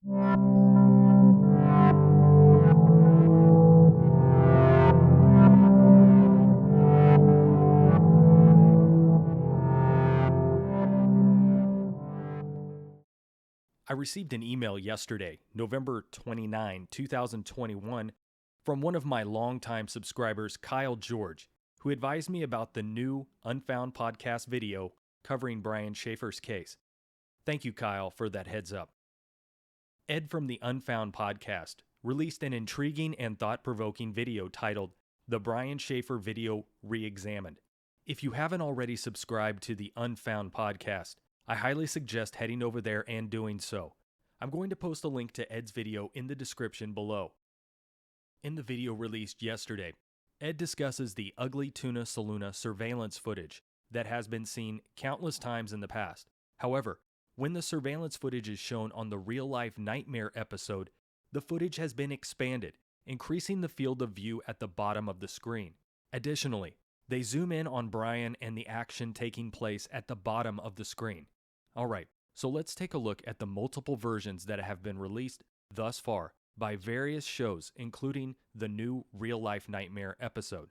I received an email yesterday, November 29, 2021, from one of my longtime subscribers, Kyle George, who advised me about the new Unfound podcast video covering Brian Shaffer's case. Thank you, Kyle, for that heads up. Ed from the Unfound podcast released an intriguing and thought-provoking video titled The Brian Shaffer Video Re-Examined. If you haven't already subscribed to the Unfound podcast, I highly suggest heading over there and doing so. I'm going to post a link to Ed's video in the description below. In the video released yesterday, Ed discusses the Ugly Tuna Saloona surveillance footage that has been seen countless times in the past. However, when the surveillance footage is shown on the real-life Nightmare episode, the footage has been expanded, increasing the field of view at the bottom of the screen. Additionally, they zoom in on Brian and the action taking place at the bottom of the screen. Alright, so let's take a look at the multiple versions that have been released thus far by various shows, including the new real-life Nightmare episode.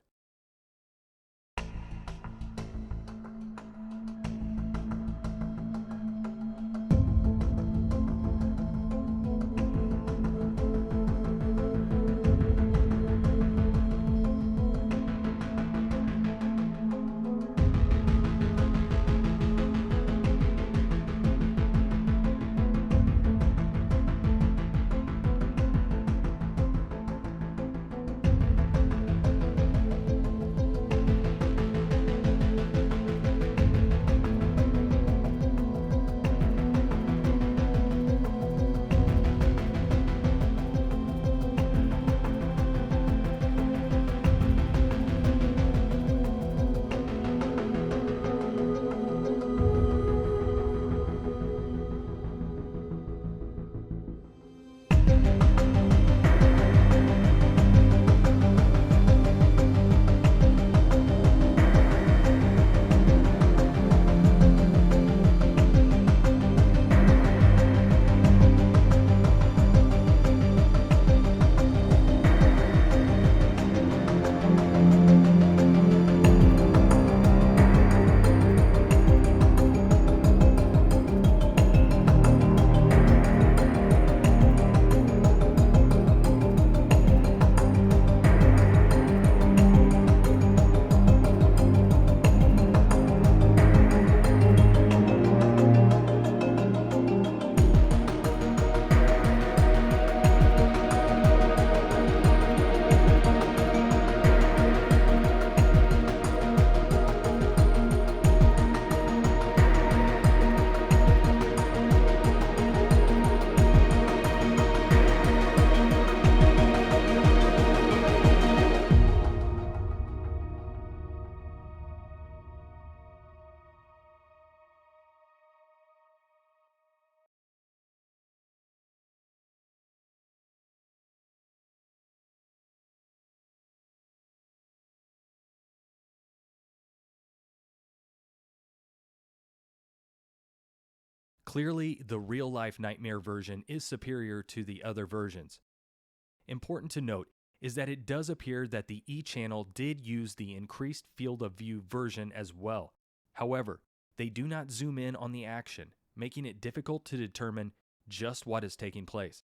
Clearly, the real-life Nightmare version is superior to the other versions. Important to note is that it does appear that the E-channel did use the increased field of view version as well. However, they do not zoom in on the action, making it difficult to determine just what is taking place.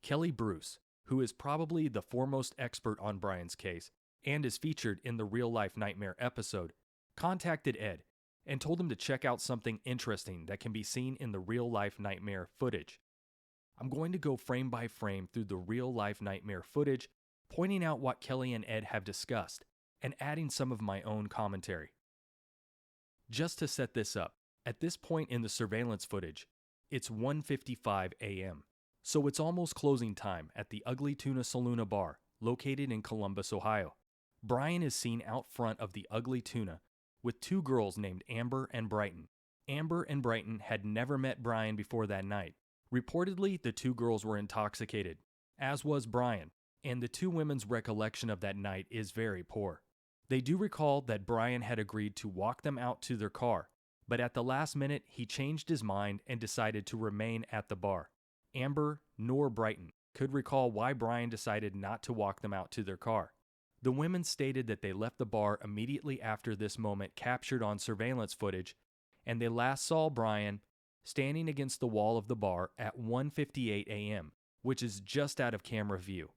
Kelly Bruce, who is probably the foremost expert on Brian's case and is featured in the real-life Nightmare episode, contacted Ed and told him to check out something interesting that can be seen in the real-life Nightmare footage. I'm going to go frame by frame through the real-life Nightmare footage, pointing out what Kelly and Ed have discussed, and adding some of my own commentary. Just to set this up, at this point in the surveillance footage, it's 1:55 a.m., so it's almost closing time at the Ugly Tuna Saloona bar, located in Columbus, Ohio. Brian is seen out front of the Ugly Tuna with two girls named Amber and Brighton. Amber and Brighton had never met Brian before that night. Reportedly, the two girls were intoxicated, as was Brian, and the two women's recollection of that night is very poor. They do recall that Brian had agreed to walk them out to their car, but at the last minute he changed his mind and decided to remain at the bar. Amber nor Brighton could recall why Brian decided not to walk them out to their car. The women stated that they left the bar immediately after this moment captured on surveillance footage, and they last saw Brian standing against the wall of the bar at 1:58 a.m., which is just out of camera view.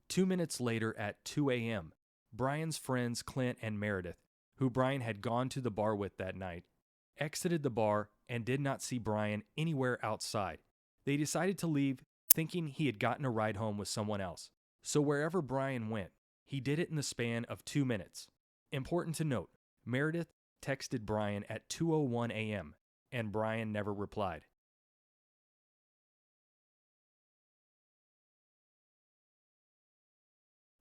2 minutes later at 2 a.m., Brian's friends Clint and Meredith, who Brian had gone to the bar with that night, exited the bar and did not see Brian anywhere outside. They decided to leave, thinking he had gotten a ride home with someone else. So wherever Brian went, he did it in the span of 2 minutes. Important to note, Meredith texted Brian at 2:01 a.m., and Brian never replied.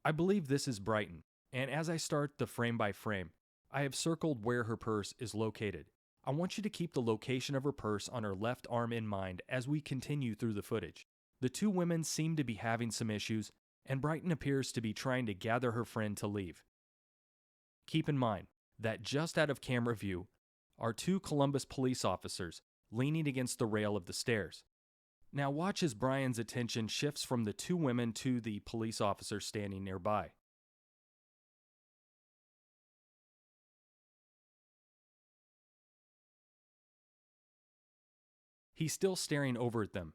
I believe this is Brighton, and as I start the frame by frame, I have circled where her purse is located. I want you to keep the location of her purse on her left arm in mind as we continue through the footage. The two women seem to be having some issues, and Brighton appears to be trying to gather her friend to leave. Keep in mind that just out of camera view are two Columbus police officers leaning against the rail of the stairs. Now watch as Brian's attention shifts from the two women to the police officer standing nearby. He's still staring over at them.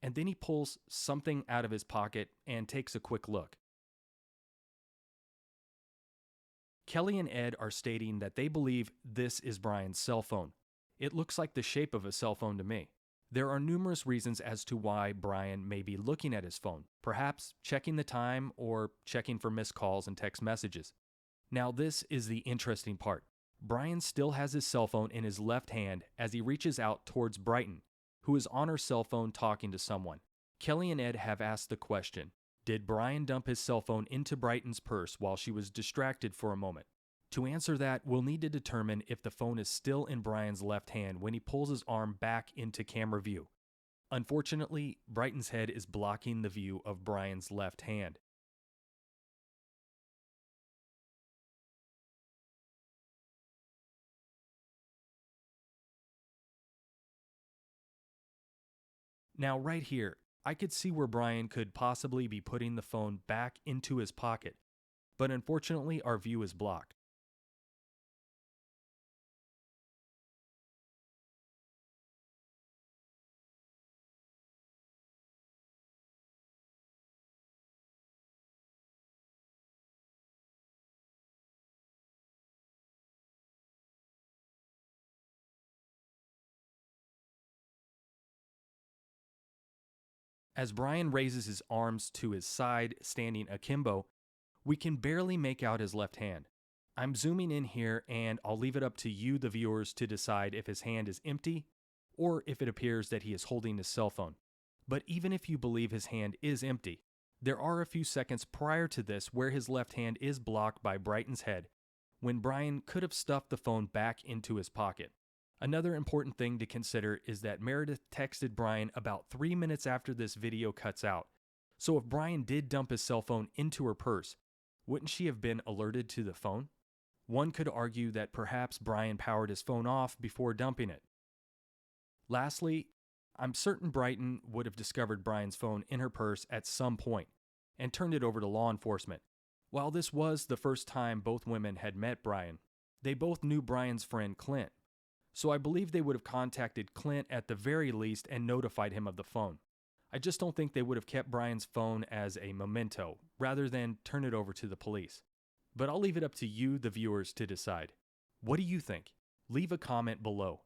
And then he pulls something out of his pocket and takes a quick look. Kelly and Ed are stating that they believe this is Brian's cell phone. It looks like the shape of a cell phone to me. There are numerous reasons as to why Brian may be looking at his phone, perhaps checking the time or checking for missed calls and text messages. Now this is the interesting part. Brian still has his cell phone in his left hand as he reaches out towards Brighton, who is on her cell phone talking to someone. Kelly and Ed have asked the question, did Brian dump his cell phone into Brighton's purse while she was distracted for a moment? To answer that, we'll need to determine if the phone is still in Brian's left hand when he pulls his arm back into camera view. Unfortunately, Brighton's head is blocking the view of Brian's left hand. Now right here, I could see where Brian could possibly be putting the phone back into his pocket, but unfortunately our view is blocked. As Brian raises his arms to his side, standing akimbo, we can barely make out his left hand. I'm zooming in here and I'll leave it up to you, the viewers, to decide if his hand is empty or if it appears that he is holding his cell phone. But even if you believe his hand is empty, there are a few seconds prior to this where his left hand is blocked by Brighton's head when Brian could have stuffed the phone back into his pocket. Another important thing to consider is that Meredith texted Brian about 3 minutes after this video cuts out. So if Brian did dump his cell phone into her purse, wouldn't she have been alerted to the phone? One could argue that perhaps Brian powered his phone off before dumping it. Lastly, I'm certain Brighton would have discovered Brian's phone in her purse at some point and turned it over to law enforcement. While this was the first time both women had met Brian, they both knew Brian's friend Clint. So I believe they would have contacted Clint at the very least and notified him of the phone. I just don't think they would have kept Brian's phone as a memento, rather than turn it over to the police. But I'll leave it up to you, the viewers, to decide. What do you think? Leave a comment below.